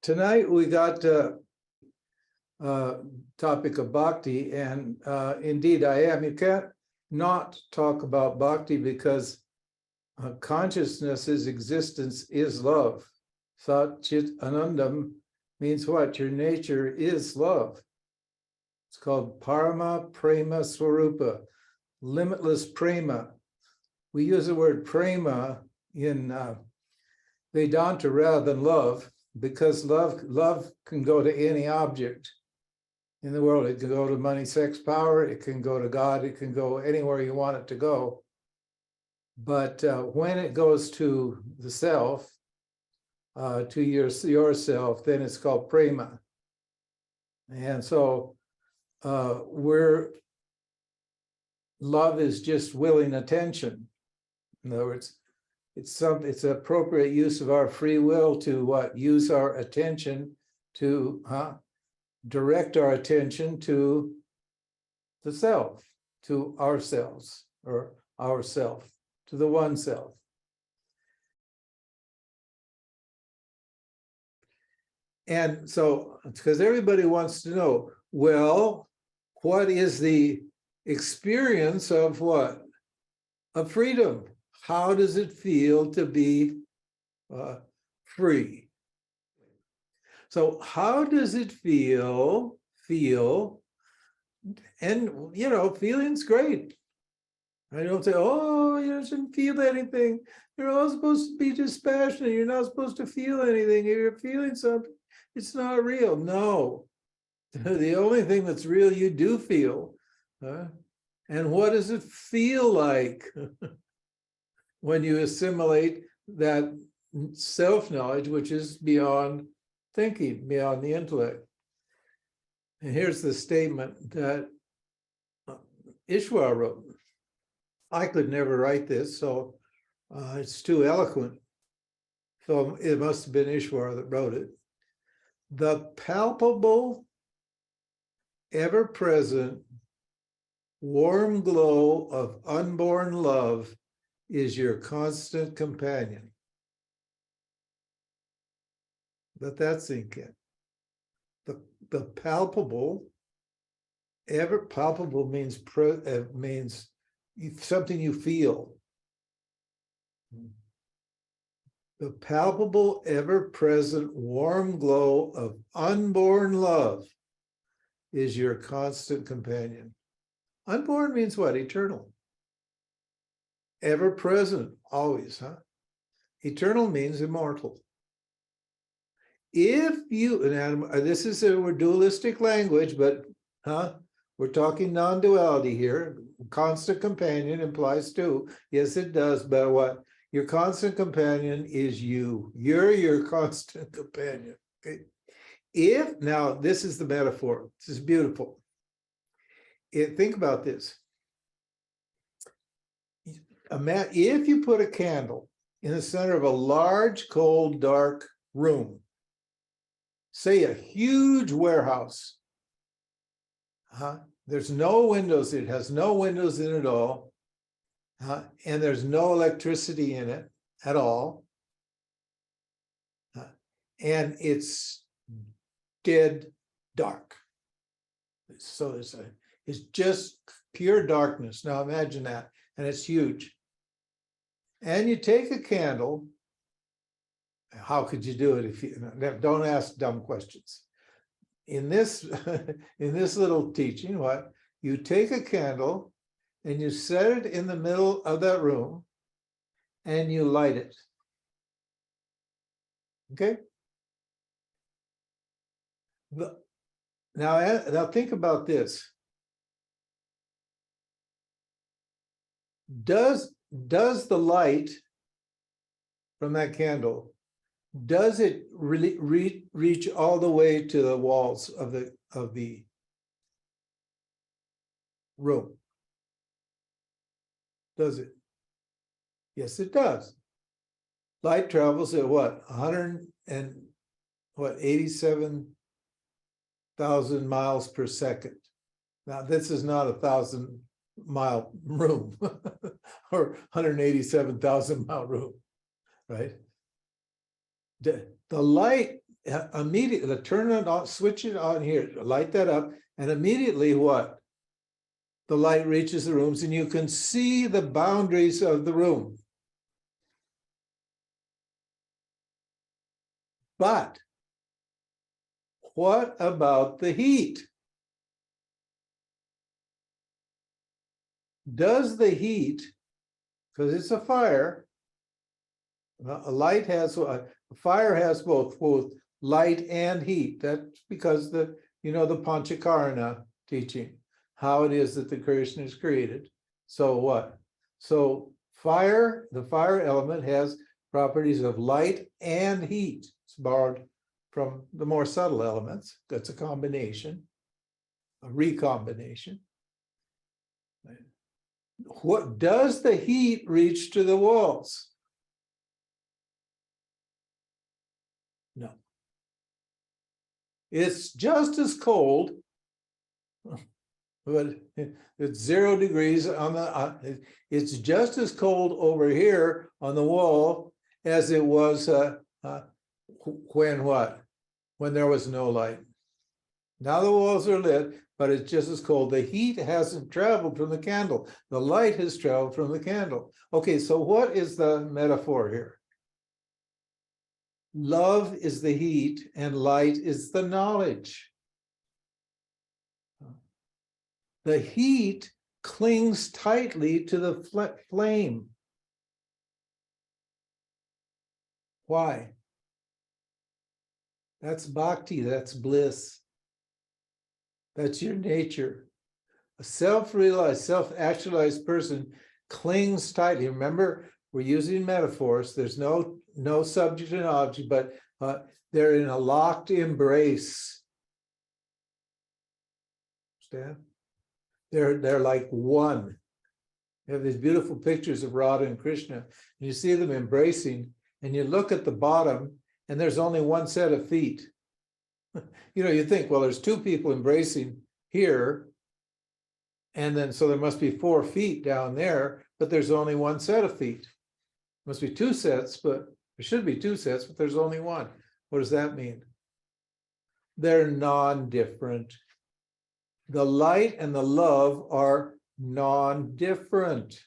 Tonight we got topic of bhakti, and indeed I am. You can't not talk about bhakti because consciousness's existence is love. Sat Chit Anandam means what? Your nature is love. It's called Parama Prema Swarupa, limitless Prema. We use the word Prema in Vedanta rather than love, because love can go to any object in the world. It can go to money, sex, power. It can go to God. It can go anywhere you want it to go. But when it goes to the self, to yourself, then it's called Prema. And so love is just willing attention. In other words, it's appropriate use of our free will to what? Use our attention to direct our attention to the self, to ourselves, or ourself, to the one self. And so, because everybody wants to know, well, what is the experience of what? Of freedom. How does it feel to be free? So how does it feel? And, feeling's great. I don't say, oh, you shouldn't feel anything. You're all supposed to be dispassionate. You're not supposed to feel anything. If you're feeling something, it's not real. No. The only thing that's real, you do feel. And what does it feel like when you assimilate that self-knowledge, which is beyond thinking, beyond the intellect? And here's the statement that Ishwar wrote. I could never write this, so it's too eloquent. So it must have been Ishwar that wrote it. The palpable, ever-present, warm glow of unborn love is your constant companion. Let that sink in. The palpable, ever palpable means something you feel. The palpable, ever-present, warm glow of unborn love is your constant companion. Unborn means what? Eternal. Ever-present, always, Eternal means immortal. If you, and this is a dualistic language, but we're talking non-duality here. Constant companion implies two. Yes, it does, but what? Your constant companion is you. You're your constant companion. Okay. Now, this is the metaphor. This is beautiful. Think about this. If you put a candle in the center of a large, cold, dark room, say a huge warehouse, there's no windows, it has no windows in it at all, and there's no electricity in it at all, and it's dead dark. So it's just pure darkness. Now imagine that, and it's huge. And you take a candle. How could you do it if you don't ask dumb questions? In this little teaching, what? You take a candle and you set it in the middle of that room and you light it. Okay? Now think about this. Does the light from that candle, does it really reach all the way to the walls of the room? Does it? Yes, it does. Light travels at what? 87,000 miles per second. Now, this is not a 1,000-mile room or 187,000-mile room, right? The light immediately turn it on, switch it on here, light that up, and immediately what? The light reaches the rooms and you can see the boundaries of the room. But what about the heat? Does the heat, because it's a fire, a fire has both light and heat. That's because the Panchakarana teaching, how it is that the Krishna is created. So what? So the fire element has properties of light and heat. It's borrowed from the more subtle elements. That's a combination, a recombination. What does the heat reach to the walls? No. It's just as cold, but it's 0 degrees on the. It's just as cold over here on the wall as it was when what? When there was no light. Now the walls are lit, but it's just as cold. The heat hasn't traveled from the candle. The light has traveled from the candle. Okay, so what is the metaphor here? Love is the heat and light is the knowledge. The heat clings tightly to the flame. Why? That's bhakti, that's bliss. That's your nature. A self-realized, self-actualized person clings tightly. Remember, we're using metaphors. There's no subject and object, but they're in a locked embrace. Understand? They're like one. You have these beautiful pictures of Radha and Krishna, and you see them embracing, and you look at the bottom, and there's only one set of feet. You think, well, there's 2 people embracing here, and then so there must be 4 feet down there, but there's only one set of feet. Must be 2 sets, but there should be 2 sets, but there's only one. What does that mean? They're non-different. The light and the love are non-different.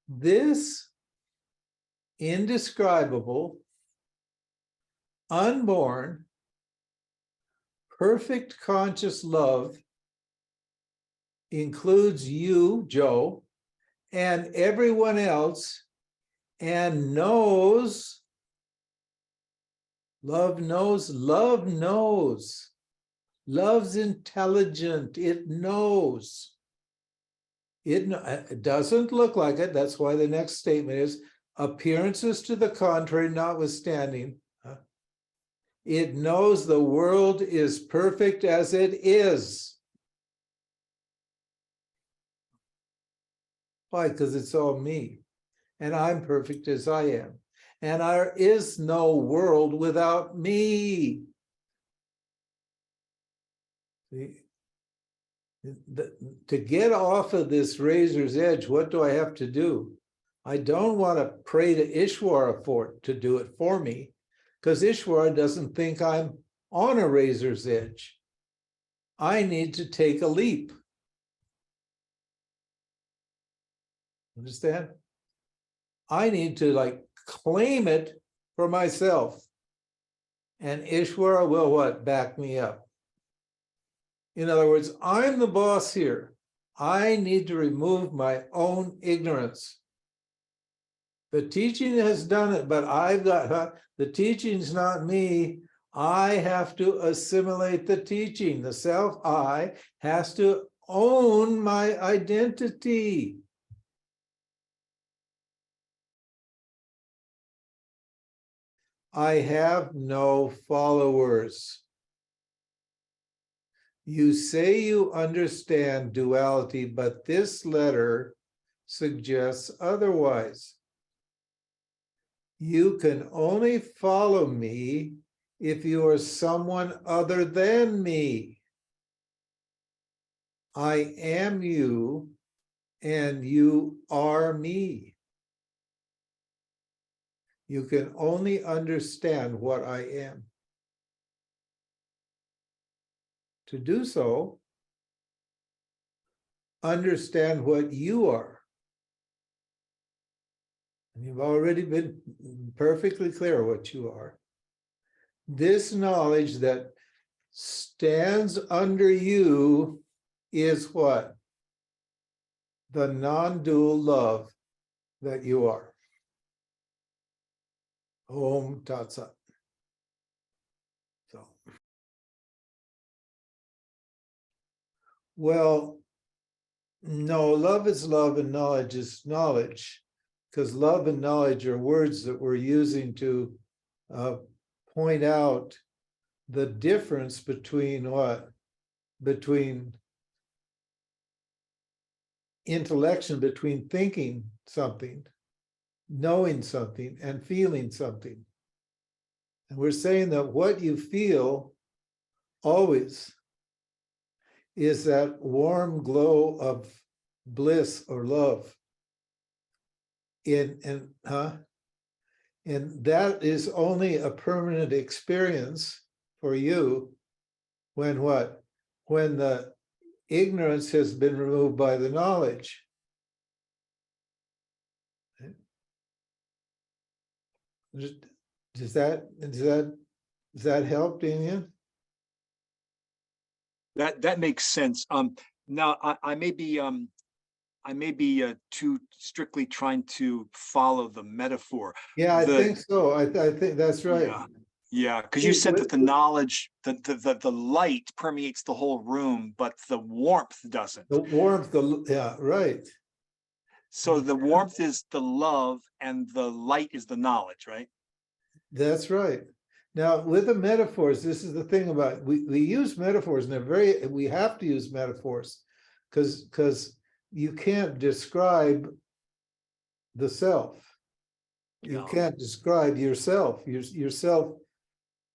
This indescribable, unborn, perfect conscious love includes you, Joe, and everyone else, and knows. Love knows. Love's intelligent. It knows. It doesn't look like it. That's why the next statement is, appearances to the contrary notwithstanding, it knows the world is perfect as it is. Why? Because it's all me, and I'm perfect as I am. And there is no world without me. To get off of this razor's edge, what do I have to do? I don't want to pray to Ishvara to do it for me, because Ishvara doesn't think I'm on a razor's edge. I need to take a leap. Understand? I need to claim it for myself. And Ishvara will what? Back me up. In other words, I'm the boss here. I need to remove my own ignorance. The teaching has done it, but the teaching's not me. I have to assimilate the teaching. The self-I has to own my identity. I have no followers. You say you understand duality, but this letter suggests otherwise. You can only follow me if you are someone other than me. I am you, and you are me. You can only understand what I am. To do so, understand what you are. And you've already been perfectly clear what you are. This knowledge that stands under you is what? The non-dual love that you are. Om Tat Sat. So, well, no, love is love and knowledge is knowledge, because love and knowledge are words that we're using to point out the difference between what? Between intellection, between thinking something, knowing something, and feeling something. And we're saying that what you feel always is that warm glow of bliss or love. And that is only a permanent experience for you when what? When the ignorance has been removed by the knowledge. Does that help, Damien? That makes sense. Now I may be too strictly trying to follow the metaphor. Yeah, I think so. I think that's right. Yeah, because you said that the knowledge, the light permeates the whole room, but the warmth doesn't. The warmth, yeah, right. So the warmth is the love, and the light is the knowledge, right? That's right. Now, with the metaphors, this is the thing about it. We use metaphors, and we have to use metaphors because you can't describe the self. You can't describe yourself. Yourself,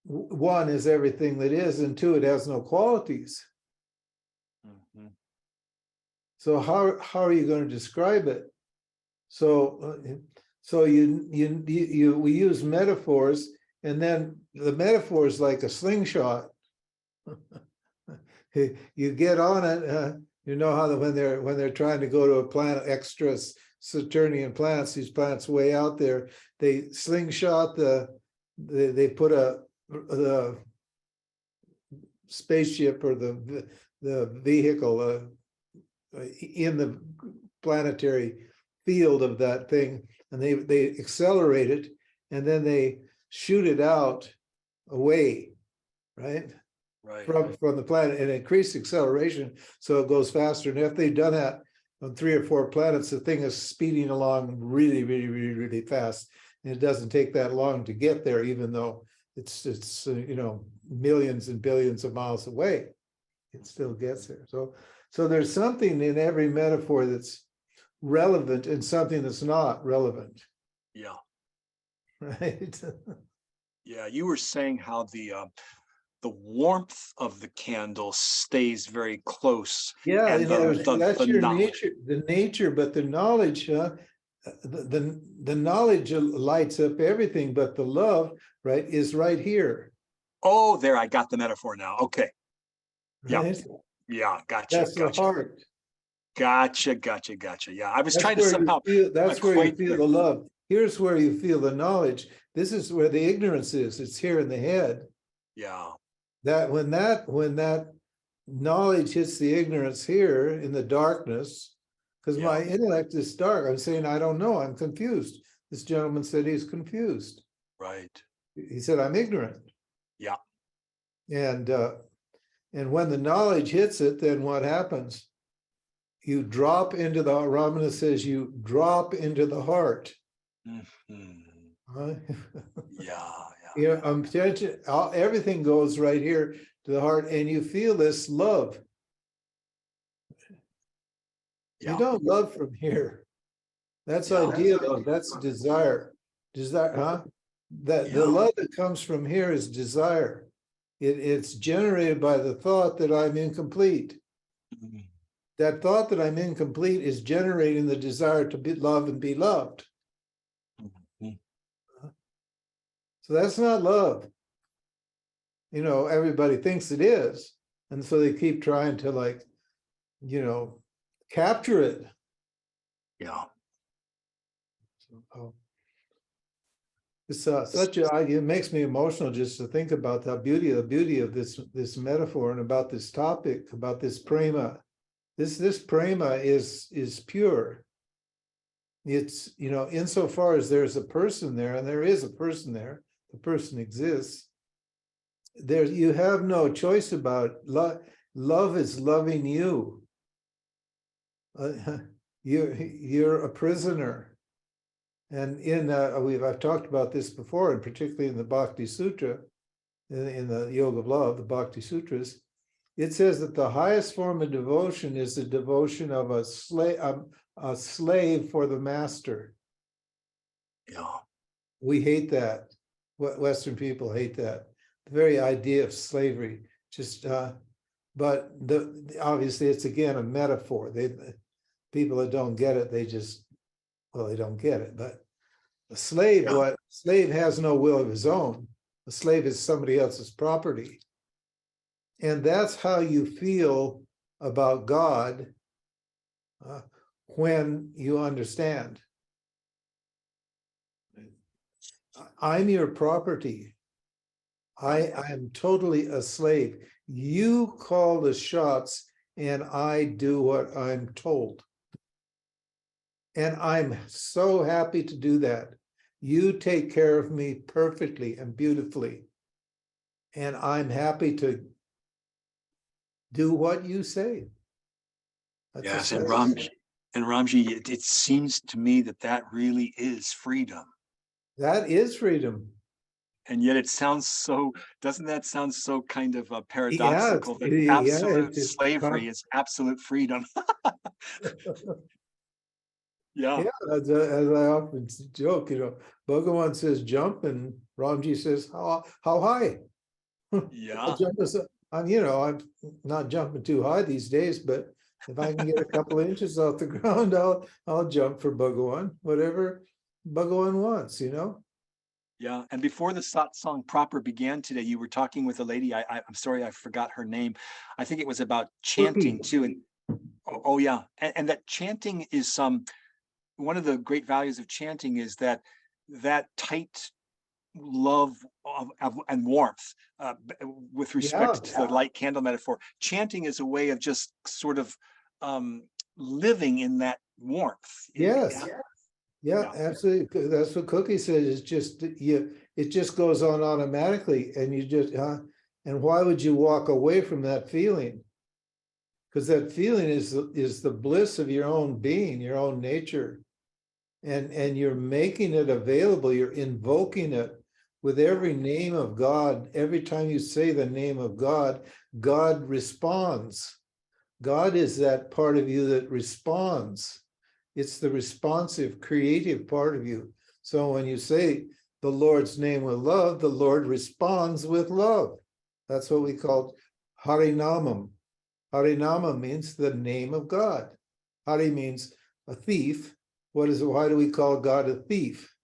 one, is everything that is, and two, it has no qualities. Mm-hmm. So how are you going to describe it? So we use metaphors, and then the metaphor is like a slingshot. You get on it. You know how when they're trying to go to a planet, extra Saturnian planets, these planets way out there, they slingshot they put the spaceship or the vehicle in the planetary field of that thing, and they accelerate it, and then they shoot it out away, right? From the planet, and increase acceleration so it goes faster. And if they've done that on 3 or 4 planets, the thing is speeding along really, really, really, really fast, and it doesn't take that long to get there, even though it's millions and billions of miles away. It still gets there. So there's something in every metaphor that's relevant and something that's not relevant. Yeah. Right. Yeah, you were saying how the warmth of the candle stays very close. Yeah, and that's your knowledge. nature, but the knowledge, the knowledge lights up everything, but the love, right, is right here. Oh, there, I got the metaphor now. Okay. Right? Yeah, gotcha. That's the heart. Gotcha. Yeah, I was trying to somehow. That's where you feel the love. Here's where you feel the knowledge. This is where the ignorance is. It's here in the head. Yeah. That when that knowledge hits the ignorance here in the darkness, because my intellect is dark. I'm saying, I don't know. I'm confused. This gentleman said he's confused. Right. He said, I'm ignorant. Yeah. And when the knowledge hits it, then what happens? You drop into the, Ramana says, you drop into the heart. Mm-hmm. Everything goes right here to the heart, and you feel this love. You don't love from here. That's ideal. That's desire. The love that comes from here is desire. It's generated by the thought that I'm incomplete. Mm-hmm. That thought that I'm incomplete is generating the desire to be loved and be loved. Mm-hmm. So that's not love. You know, everybody thinks it is. And so they keep trying to, like, you know, capture it. Yeah. So, it's such a, it makes me emotional just to think about the beauty of this metaphor and about this topic, about this prema. This prema is pure. It's, you know, insofar as there's a person there, and there is a person there, the person exists, there you have no choice about love. Love is loving you. You're a prisoner. And I've talked about this before, and particularly in the Bhakti Sutra, in the Yoga of Love, the Bhakti Sutras, it says that the highest form of devotion is the devotion of a slave for the master. Yeah. We hate that. Western people hate that. The very idea of slavery. But obviously it's again a metaphor. People that don't get it, they don't get it. But a slave, Yeah. Slave has no will of his own. A slave is somebody else's property. And that's how you feel about God when you understand. I'm your property. I am totally a slave. You call the shots and I do what I'm told. And I'm so happy to do that. You take care of me perfectly and beautifully. And I'm happy to do what you say. That's Yes, a and slave. Ramji, it seems to me that really is freedom. That is freedom. And yet it sounds so, doesn't that sound so kind of Yeah, paradoxical that yeah, absolute slavery is absolute freedom? Yeah. yeah, as I often joke, you know, Bhagavan says jump and Ramji says how high? I'll Yeah. jump I'm not jumping too high these days, but if I can get a couple of inches off the ground, I'll jump for Bhagavan, whatever Bhagavan wants, you know. Yeah. And before the satsang proper began today, you were talking with a lady. I'm sorry, I forgot her name. I think it was about chanting Cookie. too. And oh yeah. And that chanting is one of the great values of chanting is that tight love and warmth with Yeah, respect to the light candle metaphor. Chanting is a way of just sort of living in that warmth. yes. Yeah, Yeah. absolutely. That's what Cookie says. It's just it just goes on automatically, and you just and why would you walk away from that feeling? Because that feeling is the bliss of your own being, your own nature, and you're making it available. You're invoking it with every name of God. Every time you say the name of God, God responds. God is that part of you that responds. It's the responsive, creative part of you. So when you say the Lord's name with love, the Lord responds with love. That's what we call Harinamam. Harinama means the name of God. Hari means a thief. Why do we call God a thief?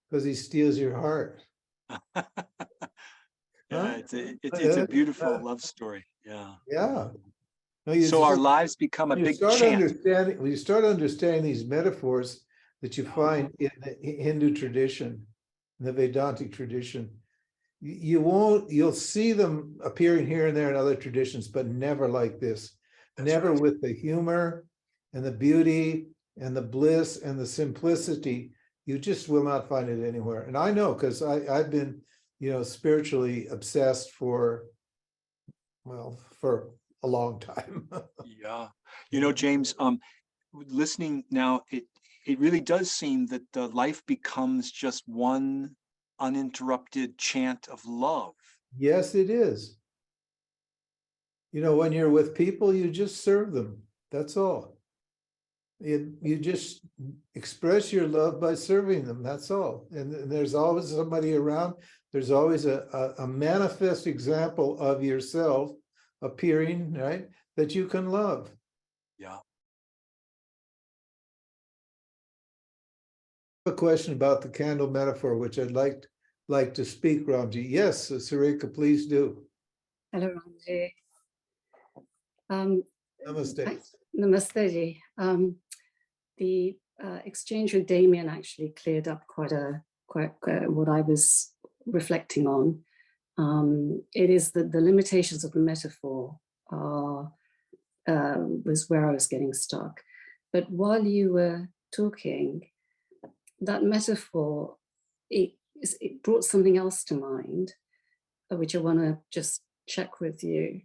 Because he steals your heart. Yeah, Huh? it's a beautiful love story. Yeah. Yeah. No, So our lives become a big chant. when you start understanding these metaphors that you find in the Hindu tradition, the Vedantic tradition, you'll see them appearing here and there in other traditions, but never like this. That's Never right. with the humor and the beauty and the bliss and the simplicity. You just will not find it anywhere. And I know because I've been, spiritually obsessed for a long time. Yeah. James, listening now, it really does seem that the life becomes just one uninterrupted chant of love. Yes, it is. When you're with people, you just serve them. That's all. You just express your love by serving them. That's all. And there's always somebody around. There's always a manifest example of yourself appearing, right? That you can love. Yeah. A question about the candle metaphor, which I'd like like to speak, Ramji. Yes, Sarika, please do. Hello, Ramji. Namaste. Namaste ji. The exchange with Damien actually cleared up quite what I was reflecting on. It is that the limitations of the metaphor was where I was getting stuck. But while you were talking, that metaphor, it brought something else to mind, which I want to just check with you.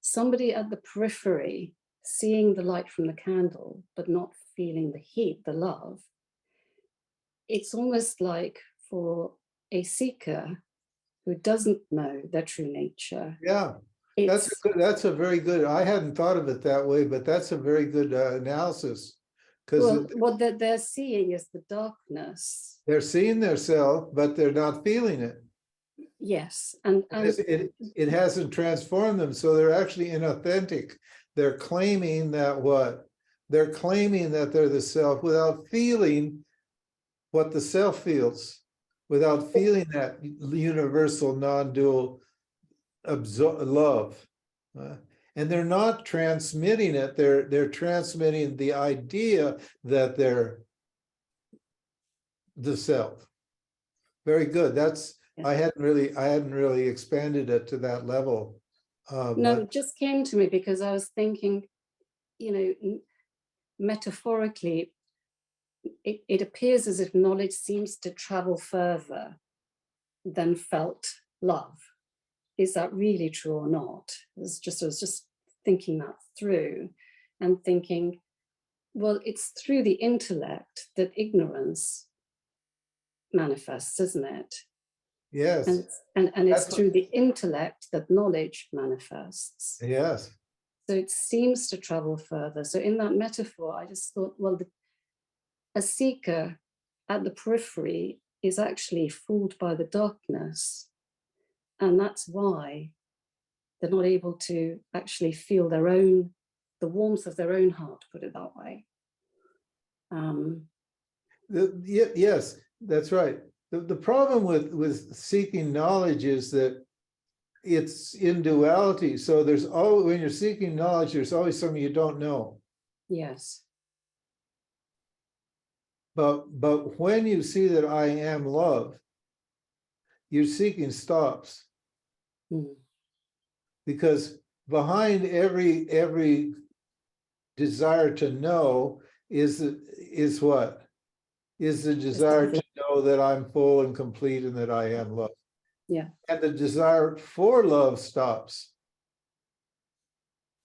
Somebody at the periphery seeing the light from the candle, but not feeling the heat, the love. It's almost like for a seeker who doesn't know their true nature. Yeah, that's a very good, I hadn't thought of it that way, but that's a very good analysis. Because what they're seeing is the darkness. they're seeing their self, but they're not feeling it. Yes, and it hasn't transformed them, so they're actually inauthentic. They're claiming that what? They're claiming that they're the self without feeling what the self feels, without feeling that universal, non-dual love. And they're not transmitting it, they're transmitting the idea that they're the self. Very good. That's I hadn't really expanded it to that level. No, it just came to me because I was thinking, metaphorically, it appears as if knowledge seems to travel further than felt love. Is that really I was just thinking that through and thinking, well, it's through the intellect that ignorance manifests, isn't it? Yes. And it's through the intellect that knowledge manifests. Yes. So it seems to travel further. So in that metaphor, I just thought, well, a seeker at the periphery is actually fooled by the darkness. And that's why they're not able to actually feel the warmth of their own heart, put it that way. Yes, that's right. The problem with seeking knowledge is that it's in duality. So there's always, when you're seeking knowledge, there's always something you don't know. Yes. But when you see that I am love, your seeking stops. Because behind every desire to know is what? Is the desire to know that I'm full and complete and that I am love. Yeah. And the desire for love stops.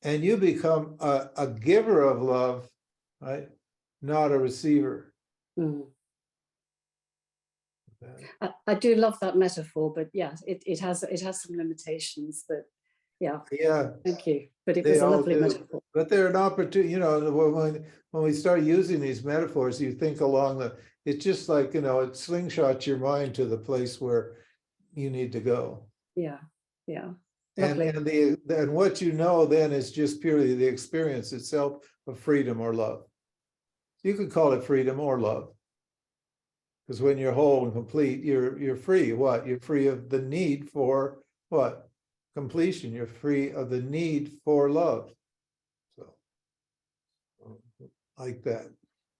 And you become a giver of love, right? Not a receiver. I do love that metaphor, but yeah, it has some limitations that, yeah. Thank you. But it was a lovely metaphor. But they're an opportunity, when we start using these metaphors, you think along it's just like, it slingshots your mind to the place where you need to go. Yeah, yeah. And what you know then is just purely the experience itself of freedom or love. You could call it freedom or love. Because when you're whole and complete, you're free. What? You're free of the need for what? Completion. You're free of the need for love. So, like that.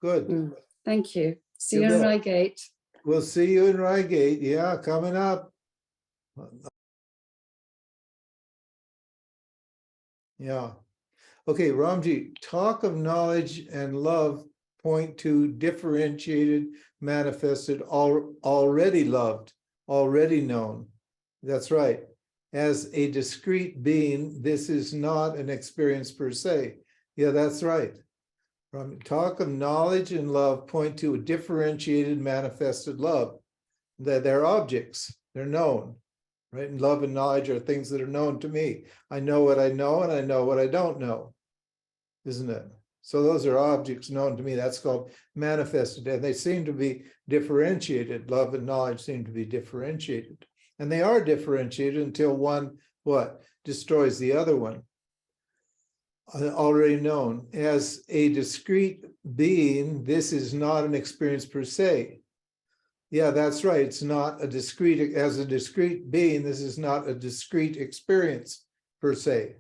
Good. Thank you. See you in Reigate. We'll see you in Reigate. Yeah, coming up. Yeah. Okay, Ramji, talk of knowledge and love point to differentiated, manifested, already loved, already known. That's right. As a discrete being, this is not an experience per se. Yeah, that's right. Talk of knowledge and love point to a differentiated, manifested love. That they're objects, they're known, right? And love and knowledge are things that are known to me. I know what I know and I know what I don't know, isn't it? So those are objects known to me. That's called manifested, and they seem to be differentiated. Love and knowledge seem to be differentiated. And they are differentiated until one, what? Destroys the other one. Already known. As a discrete being, this is not an experience per se. Yeah, that's right. It's not a discrete, as a discrete being, this is not a discrete experience per se.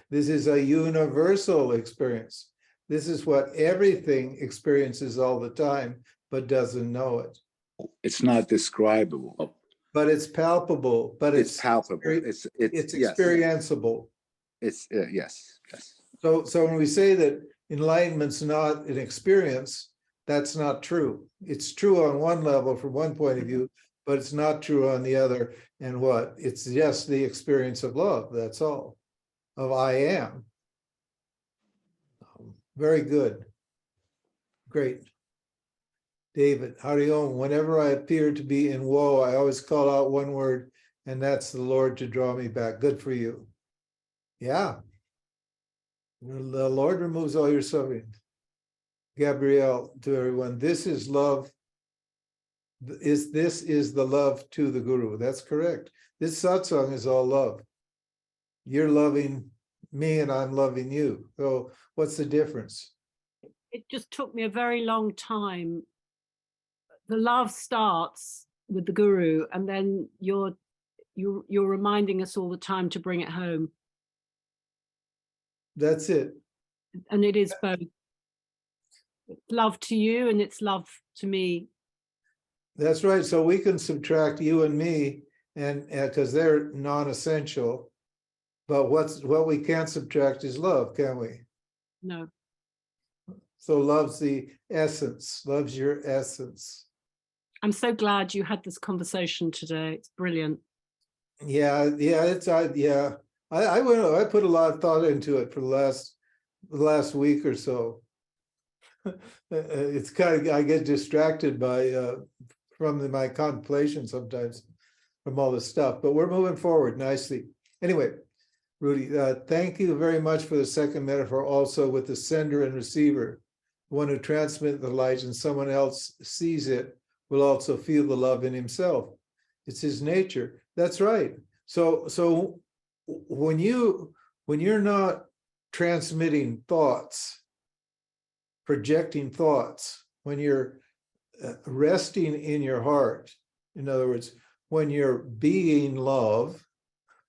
This is a universal experience. This is what everything experiences all the time, but doesn't know it. It's not describable. But it's palpable, but It's palpable. it's Yes. experienceable. It's yes. So when we say that enlightenment's not an experience, that's not true. It's true on one level from one point of view, but it's not true on the other. And what? It's just the experience of love. That's all. Of I am. Very good. Great. David, Hari Om, whenever I appear to be in woe, I always call out one word, and that's the Lord to draw me back. Good for you. Yeah. The Lord removes all your suffering. Gabrielle, to everyone, this is love. This is the love to the Guru. That's correct. This satsang is all love. You're loving me and I'm loving you. So what's the difference? It just took me a very long time. The love starts with the Guru, and then you're reminding us all the time to bring it home. That's it. And it is both. It's love to you and it's love to me. That's right. So we can subtract you and me, and because they're non-essential. But what we can't subtract is love, can we? No. So love's the essence. Love's your essence. I'm so glad you had this conversation today. It's brilliant. Yeah. I put a lot of thought into it for the last week or so. It's kind of, I get distracted by from my contemplation sometimes from all this stuff, but we're moving forward nicely. Anyway, Rudy, thank you very much for the second metaphor, also with the sender and receiver. The one who transmits the light and someone else sees it will also feel the love in himself. It's his nature. That's right. So when you're not transmitting thoughts, projecting thoughts, when you're resting in your heart, in other words, when you're being love,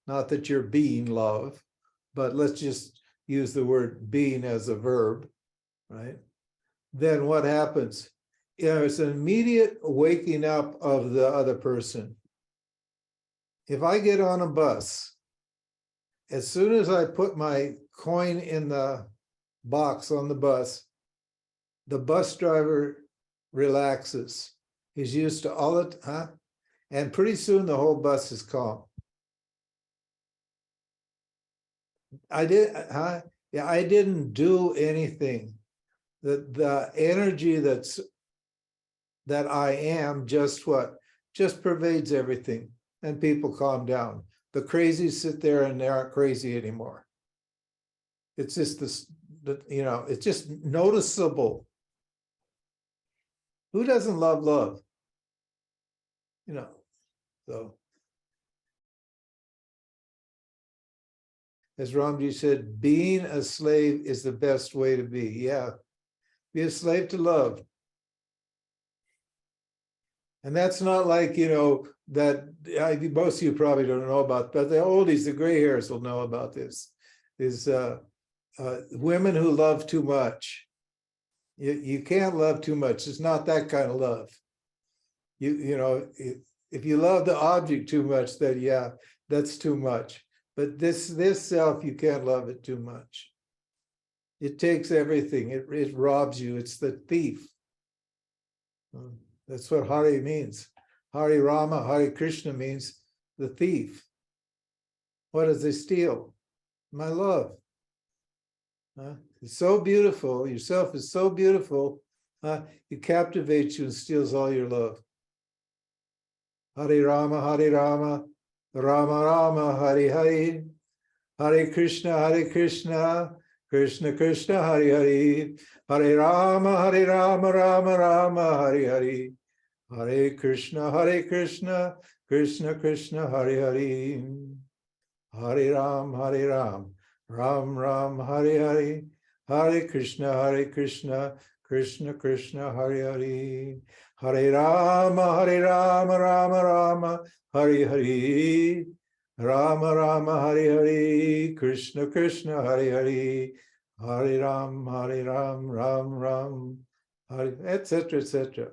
not that you're being love, but let's just use the word being as a verb, right? Then what happens? It's an immediate waking up of the other person. If I get on a bus, as soon as I put my coin in the box on the bus driver relaxes. He's used to all it, and pretty soon the whole bus is calm. I didn't do anything. The energy that I am just pervades everything, and people calm down. The crazies sit there and they aren't crazy anymore. It's just it's just noticeable. Who doesn't love love? So as Ramji said, being a slave is the best way to be. Yeah, be a slave to love. And that's not like, that most of you probably don't know about, but the oldies, the gray hairs will know about this, is women who love too much. You can't love too much. It's not that kind of love. If you love the object too much, then yeah, that's too much. But this self, you can't love it too much. It takes everything. It robs you. It's the thief. That's what Hari means. Hari Rama, Hari Krishna means the thief. What does they steal? My love. It's so beautiful. Yourself is so beautiful. It captivates you and steals all your love. Hari Rama, Rama Rama, Hari Hari. Hare Krishna, Krishna Krishna, Hari Hari. Hare Rama, Rama Rama, Hari Hari. Hare Krishna, Krishna Krishna, Hari Hari. Hare Ram, Ram Ram, Hari Hari. Hare Krishna, Krishna Krishna, Hare Hare, Hare Rama, Rama Rama, Hare Hare, Rama Rama, Hare Hare, Krishna Krishna, Hare Hare, Hare Ram, Ram Ram, Hare, etc., etc.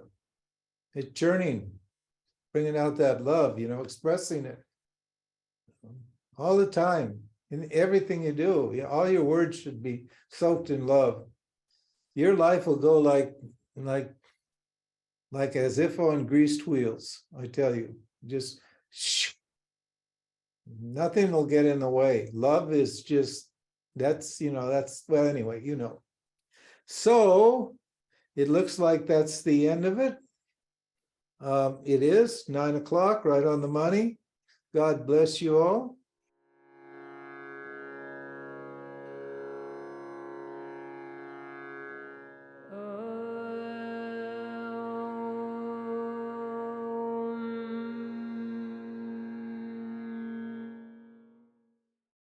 It's churning, bringing out that love, expressing it all the time in everything you do. All your words should be soaked in love. Your life will go like as if on greased wheels. I tell you, just nothing will get in the way. Love is just well, anyway, So it looks like that's the end of it. It is 9 o'clock, right on the money. God bless you all.